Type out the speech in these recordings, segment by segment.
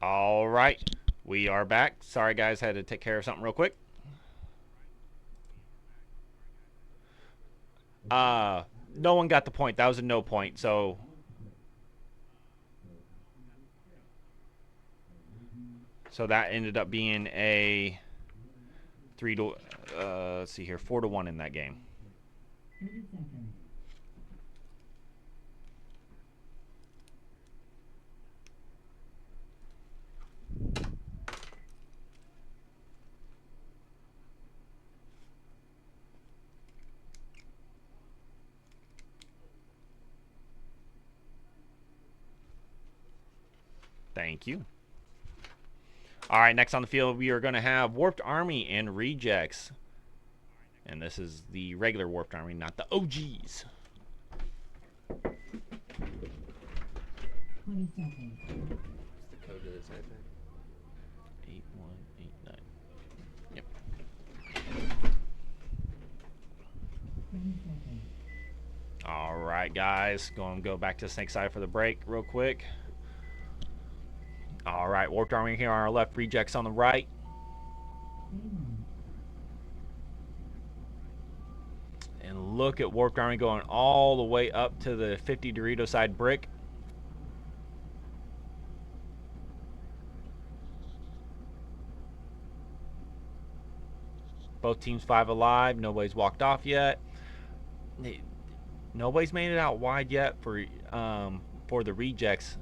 All right, we are back. Sorry, guys, had to take care of something real quick. Uh, no one got the point. That was a no point. So that ended up being a 3 to let's see here, 4-1 in that game. Thank you. All right, next on the field, we are going to have Warped Army and Rejects. And this is the regular Warped Army, not the OGs. 20 seconds. What's the code to this iPad? 8189. Yep. 10 seconds. All right, guys. Going to go back to the snake side for the break real quick. All right, Warped Army here on our left, Rejects on the right. And look at Warped Army going all the way up to the 50 Dorito side brick. Both teams 5 alive. Nobody's walked off yet. Nobody's made it out wide yet for the Rejects.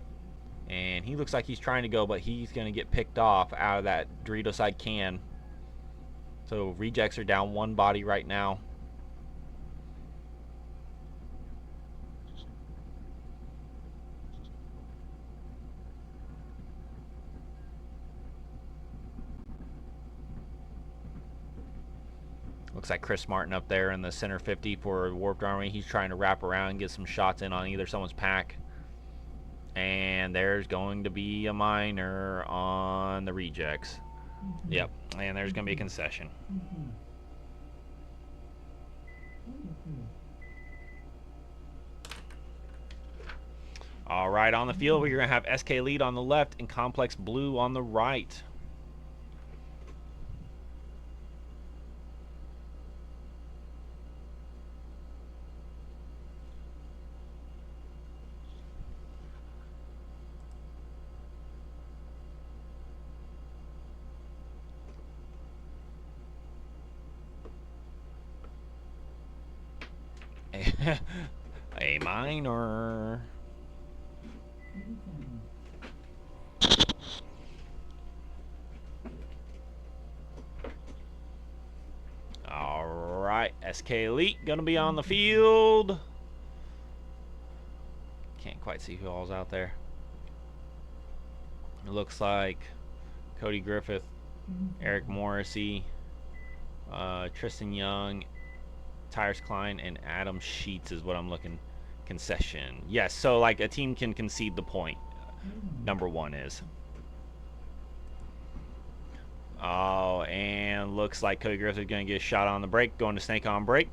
And he looks like he's trying to go, but he's going to get picked off out of that Dorito side can. So Rejects are down one body right now. Looks like Chris Martin up there in the center 50 for Warped Army. He's trying to wrap around and get some shots in on either someone's pack. And there's going to be a minor on the Rejects. Yep, and there's going to be a concession. All right, on the field, we're going to have SK Lead on the left and Complex Blue on the right. A minor. All right, SK Elite gonna be on the field. Can't quite see who all's out there. It looks like Cody Griffith, Eric Morrissey, Tristan Young, Tyrus Klein, and Adam Sheets is what I'm looking. Concession. Yes, so like a team can concede the point. Number one is. Oh, and looks like Cody Griffith is going to get a shot on the break, going to snake on break.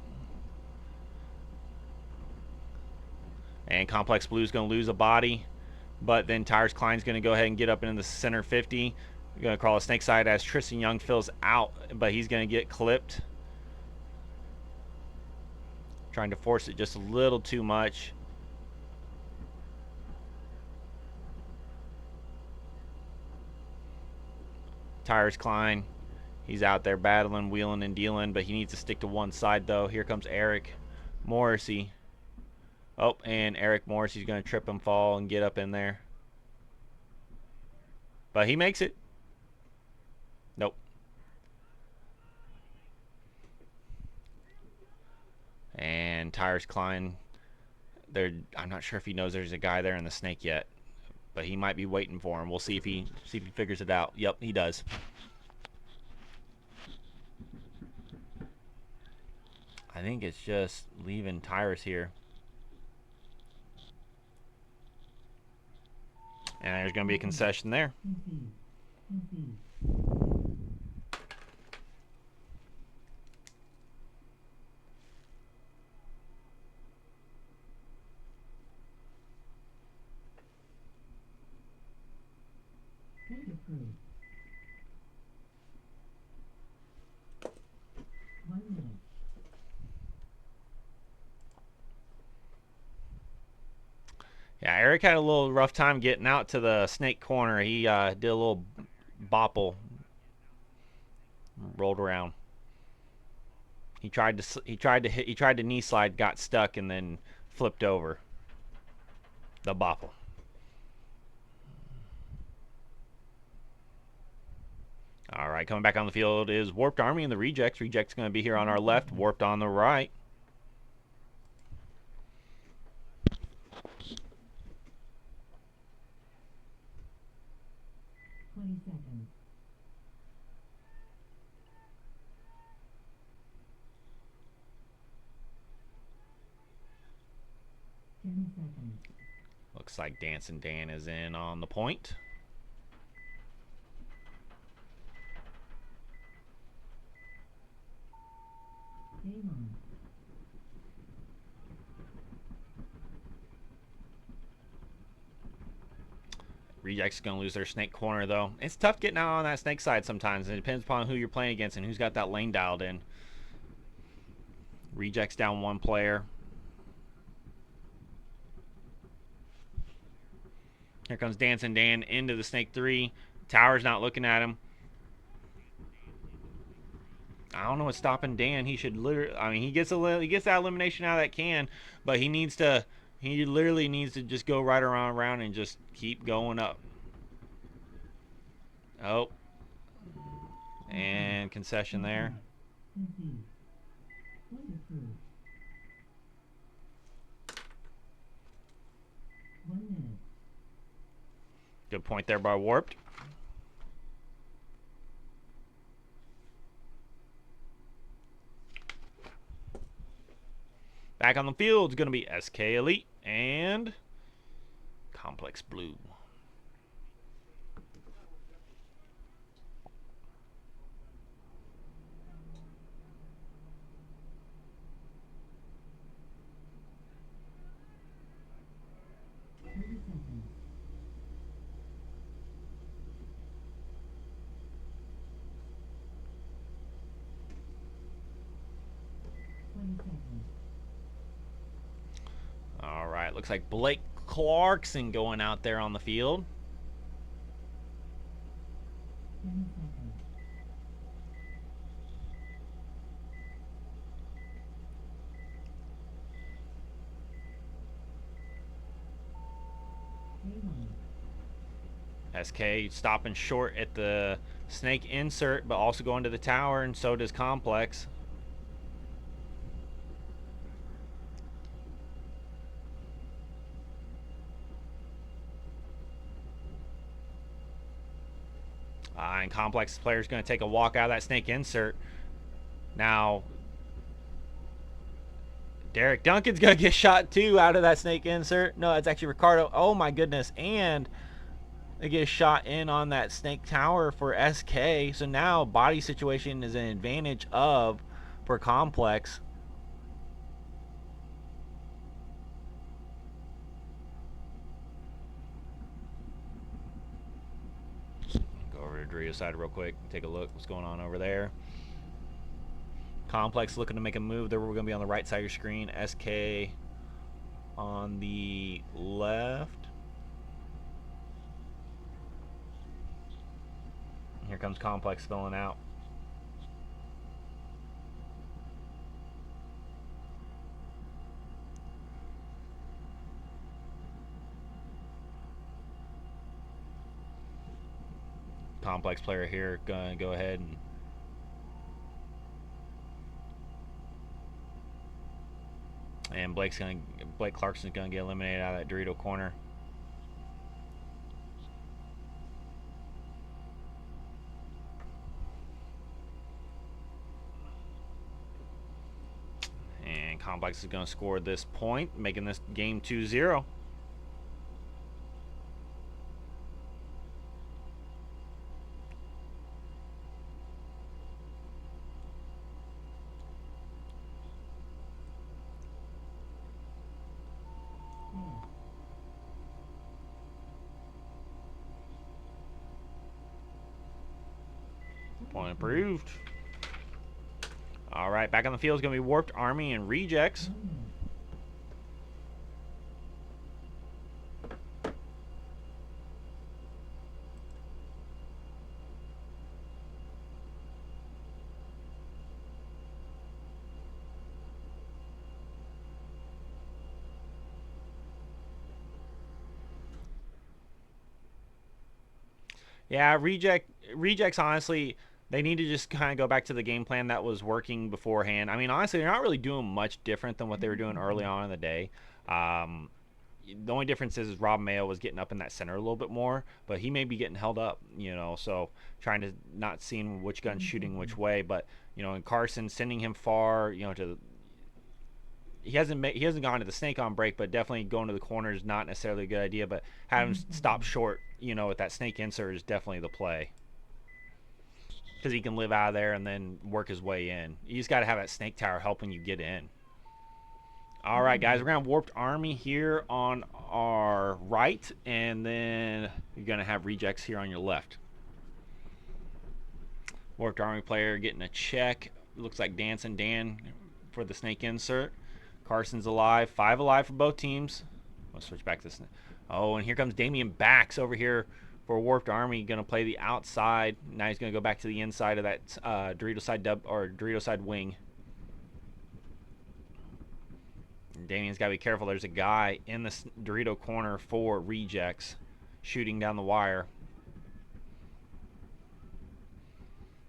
And Complex Blue is going to lose a body, but then Tyrus Klein's going to go ahead and get up into the center 50. We're going to call a snake side as Tristan Young fills out, but he's going to get clipped. Trying to force it just a little too much. Tyrus Klein, he's out there battling, wheeling, and dealing, but he needs to stick to one side, though. Here comes Eric Morrissey. Oh, and Eric Morrissey's going to trip and fall and get up in there. But he makes it. Nope. And Tyrus Klein, I'm not sure if he knows there's a guy there in the snake yet, but he might be waiting for him. We'll see if he figures it out. Yep, he does. I think it's just leaving Tyrus here. And there's going to be a concession there. approved. 1 minute. Yeah, Eric had a little rough time getting out to the snake corner. He did a little bopple, rolled around. He tried to knee slide, got stuck, and then flipped over. The bopple. All right, coming back on the field is Warped Army and the Rejects. Rejects going to be here on our left, Warped on the right. 20 seconds. Looks like Dancing Dan is in on the point. Game on. Rejects going to lose their snake corner, though. It's tough getting out on that snake side sometimes. It depends upon who you're playing against and who's got that lane dialed in. Rejects down one player. Here comes Dancing Dan into the snake 3. Tower's not looking at him. I don't know what's stopping Dan. He should literally. I mean, he gets that elimination out of that can, but he needs to. He literally needs to just go right around and just keep going up. Oh, and concession there. Good point there by Warped. Back on the field is going to be SK Elite and Complex Blue. All right, looks like Blake Clarkson going out there on the field. SK stopping short at the snake insert, but also going to the tower, and so does Complex. And Complex player is going to take a walk out of that snake insert. Now, Derek Duncan's going to get shot too out of that snake insert. No, it's actually Ricardo. Oh my goodness. And they get shot in on that snake tower for SK. So now body situation is an advantage for Complex. Go over to Drio's side real quick. Take a look what's going on over there. Complex looking to make a move. There we're going to be on the right side of your screen. SK on the left. Here comes Complex filling out. Complex player here going to go ahead and Blake Clarkson's going to get eliminated out of that Dorito corner. And Complex is going to score this point, making this game 2-0. One approved. All right, back on the field is going to be Warped Army and Rejects. 1 minute. Yeah, rejects. Honestly, they need to just kind of go back to the game plan that was working beforehand. I mean, honestly, they're not really doing much different than what they were doing early on in the day. Um, the only difference is Rob Mayo was getting up in that center a little bit more, but he may be getting held up, so trying to not seeing which gun's shooting which way. But and Carson sending him far, to he hasn't gone to the snake on break, but definitely going to the corner is not necessarily a good idea. But having him stop short, with that snake insert is definitely the play, because he can live out of there and then work his way in. You just got to have that snake tower helping you get in. All right, guys, we're going to Warped Army here on our right, and then you're going to have Rejects here on your left. Warped Army player getting a check. Looks like Dancing Dan for the snake insert. Carson's alive. 5 alive for both teams. Let's switch back to this. Oh, and here comes Damian Bax over here for Warped Army. Going to play the outside. Now he's going to go back to the inside of that Dorito side Dorito side wing. Damien's got to be careful. There's a guy in the Dorito corner for Rejects shooting down the wire.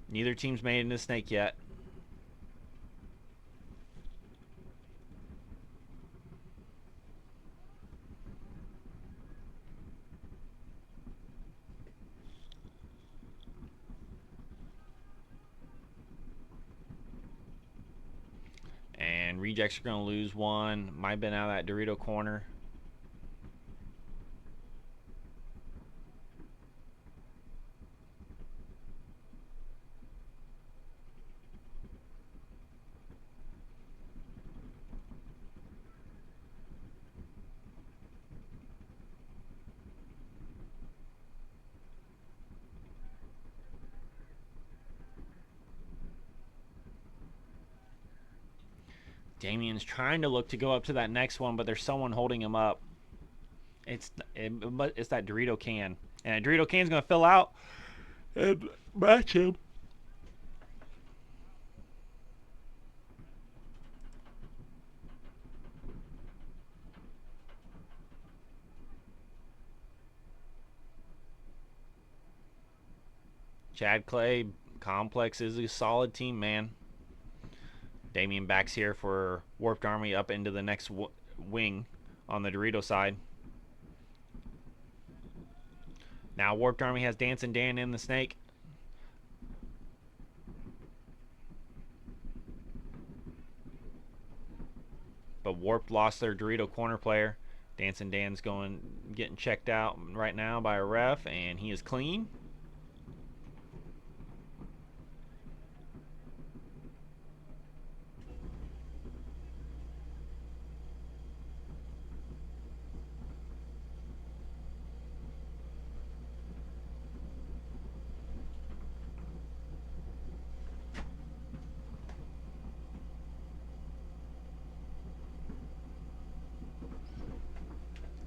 Neither team's made it into snake yet. And Rejects are going to lose one. Might have been out of that Dorito corner. Damien's trying to look to go up to that next one, but there's someone holding him up. It's that Dorito can. And a Dorito can's going to fill out and match him. Chad Clay, Complex is a solid team, man. Damien Bax here for Warped Army up into the next wing on the Dorito side. Now Warped Army has Dancing Dan in the snake. But Warped lost their Dorito corner player. Dancing Dan's getting checked out right now by a ref, and he is clean.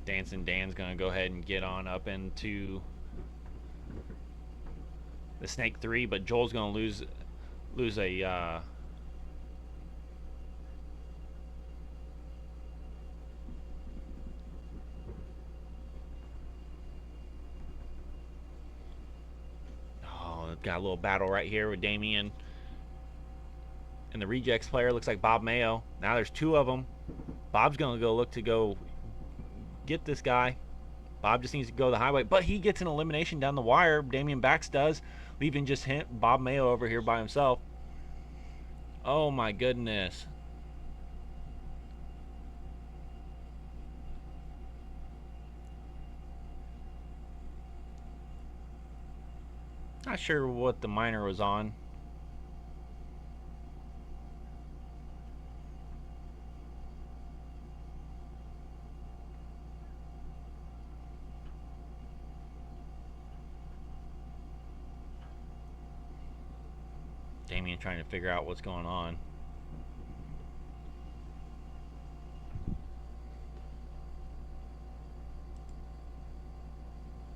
Dancing Dan's going to go ahead and get on up into the snake 3, but Joel's going to lose a got a little battle right here with Damien and the Rejects player. Looks like Bob Mayo. Now there's 2 of them. Bob's going to look to go get this guy. Bob just needs to go the highway, but he gets an elimination down the wire. Damien Bax does, leaving just Bob Mayo over here by himself. Oh my goodness. Not sure what the minor was on. Damien trying to figure out what's going on.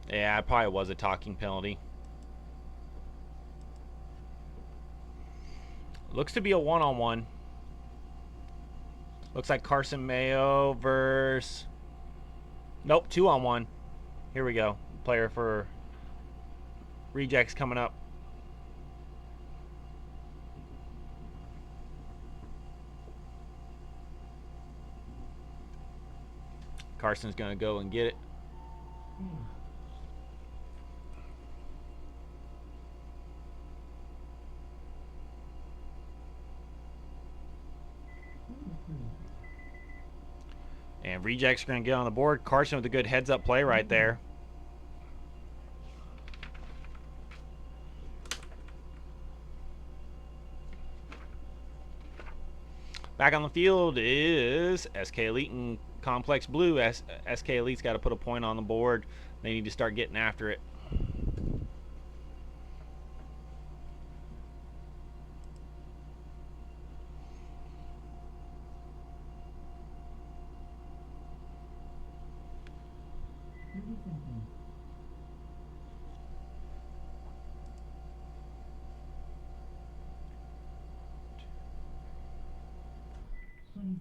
Yeah, it probably was a talking penalty. Looks to be a one-on-one. Looks like Carson Mayo versus... Nope, 2-on-1. Here we go. Player for Rejects coming up. Carson's going to go and get it. And Rejects are going to get on the board. Carson with a good heads-up play right there. Back on the field is SK Elite and Complex Blue. SK Elite's got to put a point on the board. They need to start getting after it.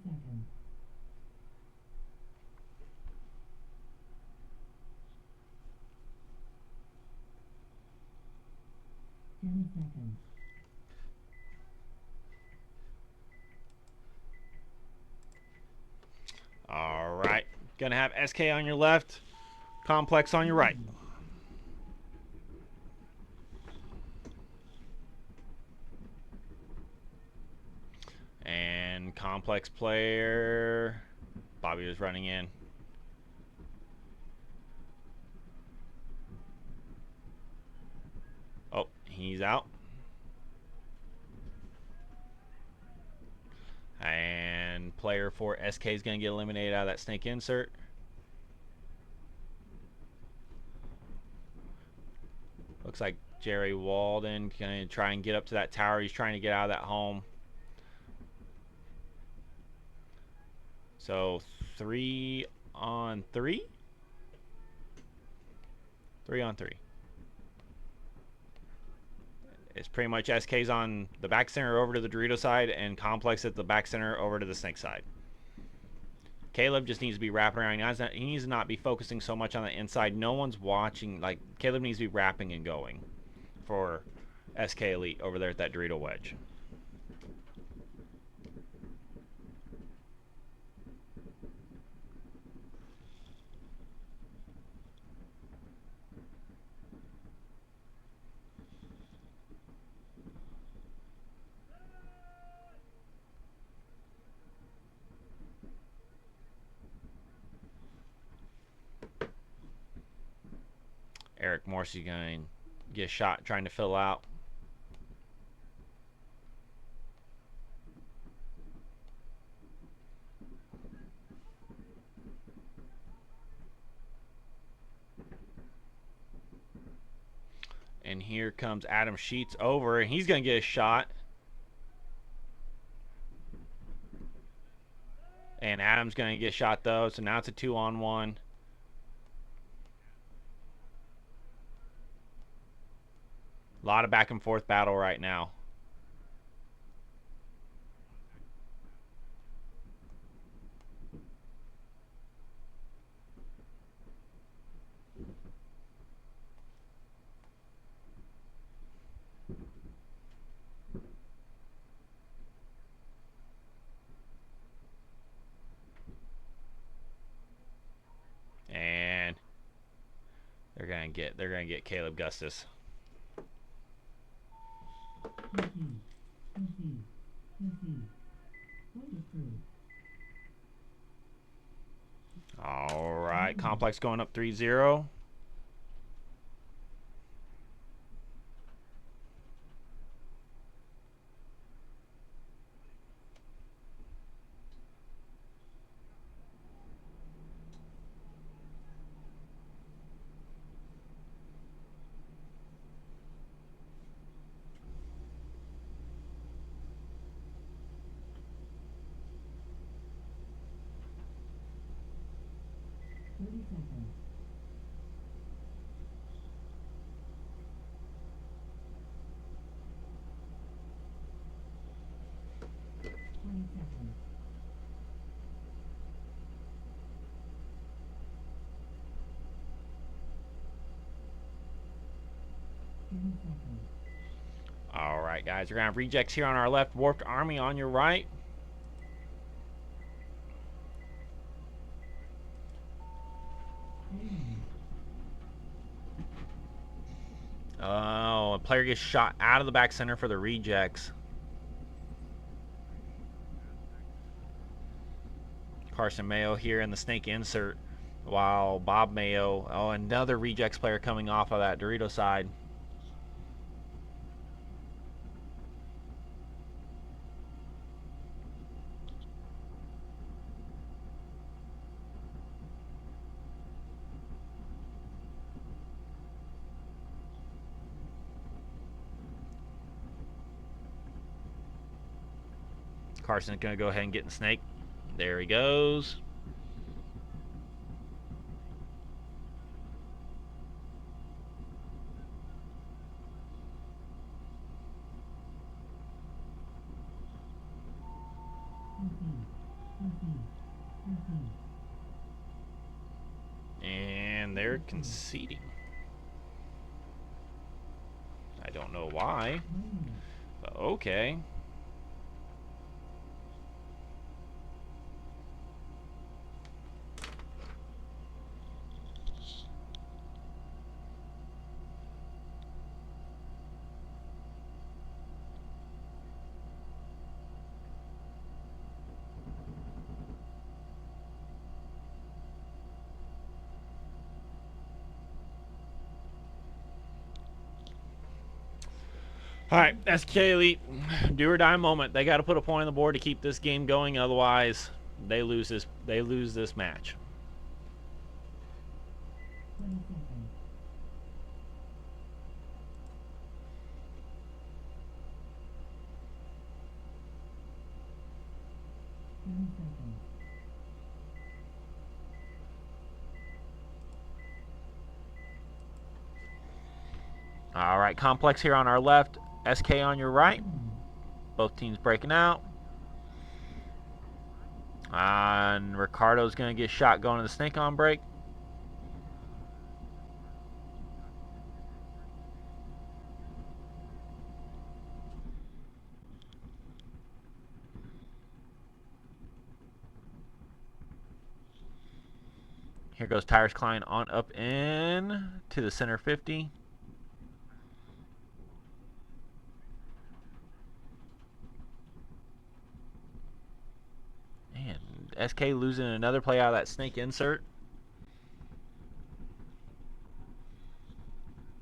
Seconds. 10 seconds. All right. Gonna have SK on your left, Complex on your right. And Complex player, Bobby was running in. Oh, he's out. And player for SK is going to get eliminated out of that snake insert. Looks like Jerry Walden going to try and get up to that tower. He's trying to get out of that home. So 3 on 3? 3 on 3. It's pretty much SK's on the back center over to the Dorito side and Complex at the back center over to the snake side. Caleb just needs to be wrapping around. He needs to not be focusing so much on the inside. No one's watching. Like, Caleb needs to be wrapping and going for SK Elite over there at that Dorito wedge. Eric Morrissey going to get a shot trying to fill out. And here comes Adam Sheets over, and he's going to get a shot. And Adam's going to get shot, though, so now it's a 2-on-1. A lot of back and forth battle right now. And they're gonna get Caleb Gustus. All right, Complex going up 3-0. 30 seconds. 20 seconds. 10 seconds. All right, guys. We're going to have rejects here on our left. Warped Army on your right. Oh, a player gets shot out of the back center for the rejects. Carson Mayo here in the snake insert, while Bob Mayo, oh, another rejects player coming off of that Dorito side. Carson's going to go ahead and get in the snake. There he goes. And they're conceding. I don't know why, but okay. All right, SK Elite, do or die moment. They got to put a point on the board to keep this game going. Otherwise, they lose this. They lose this match. 20 seconds. 10 seconds. All right, complex here on our left, SK on your right. Both teams breaking out. And Ricardo's going to get shot going to the snake on break. Here goes Tyrus Klein on up in to the center 50. And SK losing another play out of that snake insert.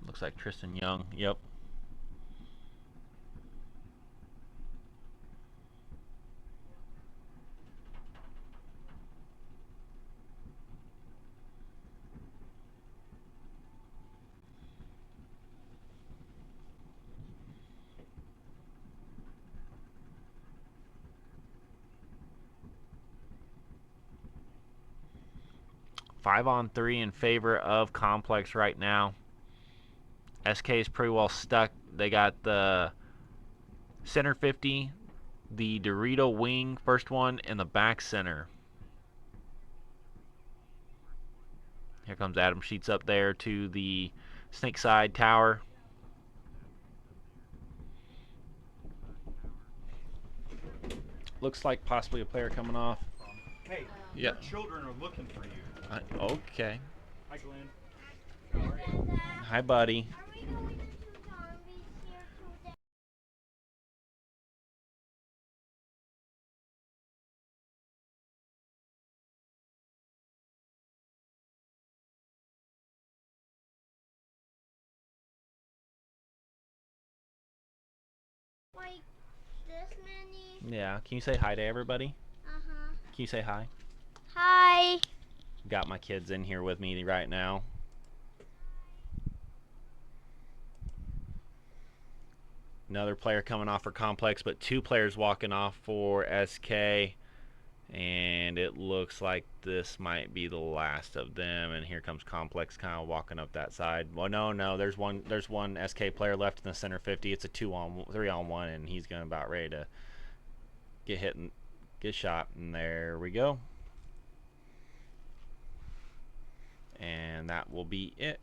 Looks like Tristan Young. Yep. Five on three in favor of complex right now. SK is pretty well stuck. They got the center 50, the Dorito wing, first one, in the back center. Here comes Adam Sheets up there to the snake side tower. Looks like possibly a player coming off. Hey, Yeah. your children are looking for you. Okay. Hi, Glenn. Hi, buddy. Are we going to zombies here today? Like this many? Yeah. Can you say hi to everybody? Uh-huh. Can you say hi? Hi. Got my kids in here with me right now. Another player coming off for complex, but two players walking off for SK. And it looks like this might be the last of them. And here comes Complex kind of walking up that side. Well, no, there's one SK player left in the center 50. It's a 3-on-1, and he's going about ready to get hit and get shot. And there we go. And that will be it.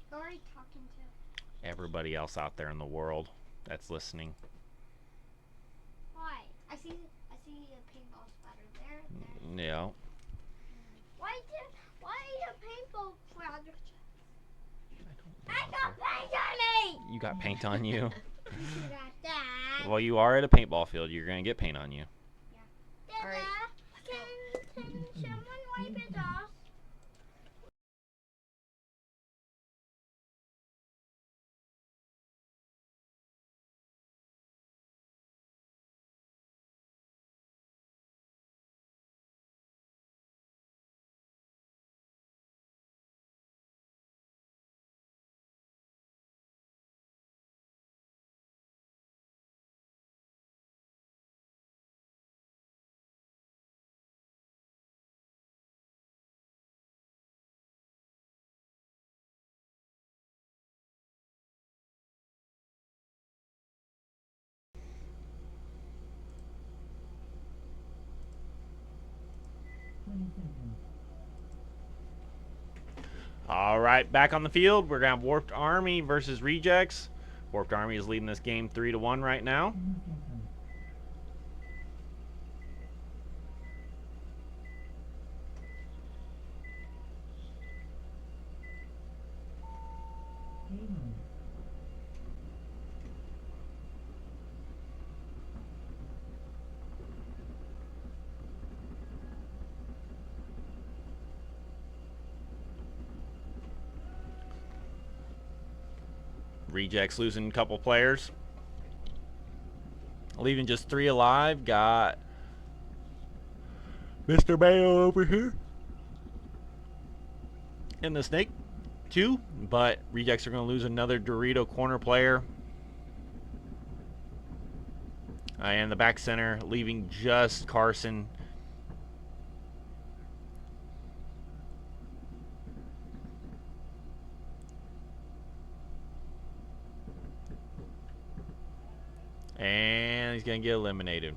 Who are you talking to? Everybody else out there in the world that's listening. Why? I see a paintball splatter there. Yeah. Why a paintball splatter? I got paint on me! You got paint on you? You got that. Well, you are at a paintball field. You're going to get paint on you. Dada, Alright. can someone wipe it off? All right, back on the field. We're going to have Warped Army versus Rejects. Warped Army is leading this game 3-1 right now. Rejects losing a couple players. Leaving just 3 alive. Got Mr. Mayo over here. And the Snake, 2. But Rejects are going to lose another Dorito corner player. And the back center, leaving just Carson. And he's going to get eliminated.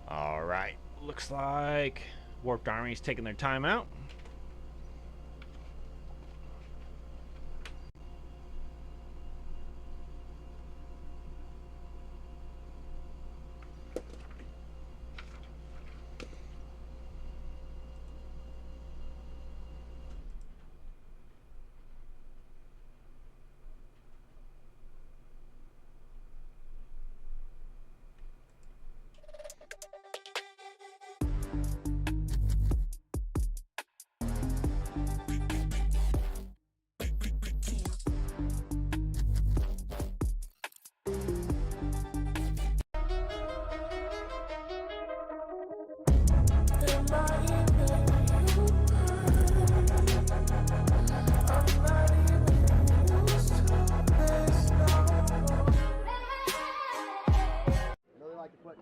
All right, looks like Warped Army's taking their time out.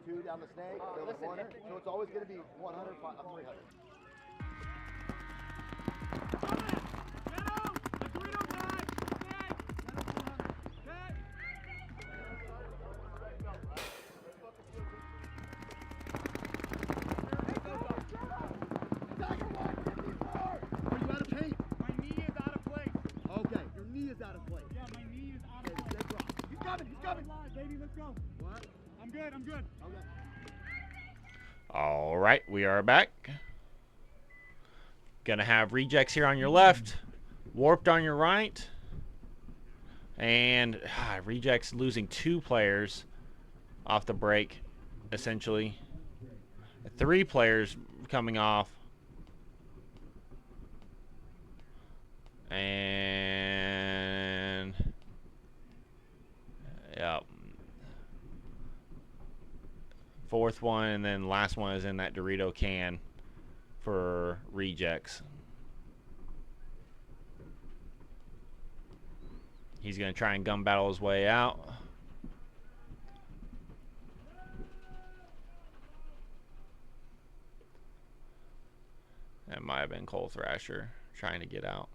2 down the snake, fill the corner. So it's always going to be 100, 300. Out of place. Yeah, my knee is out of place. He's coming, he's coming. Baby, let's go. What? I'm good, I'm good. Okay. All right, we are back. Gonna have rejects here on your left, warped on your right, and rejects losing 2 players off the break, essentially. 3 players coming off. And yep. 4th one, and then last one is in that Dorito can for rejects. He's going to try and gun battle his way out. That might have been Cole Thrasher trying to get out.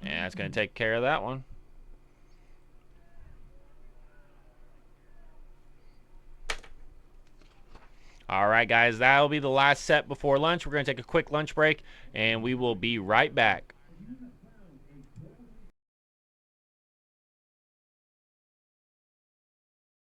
Yeah, it's going to take care of that one. All right, guys, that'll be the last set before lunch. We're going to take a quick lunch break, and we will be right back.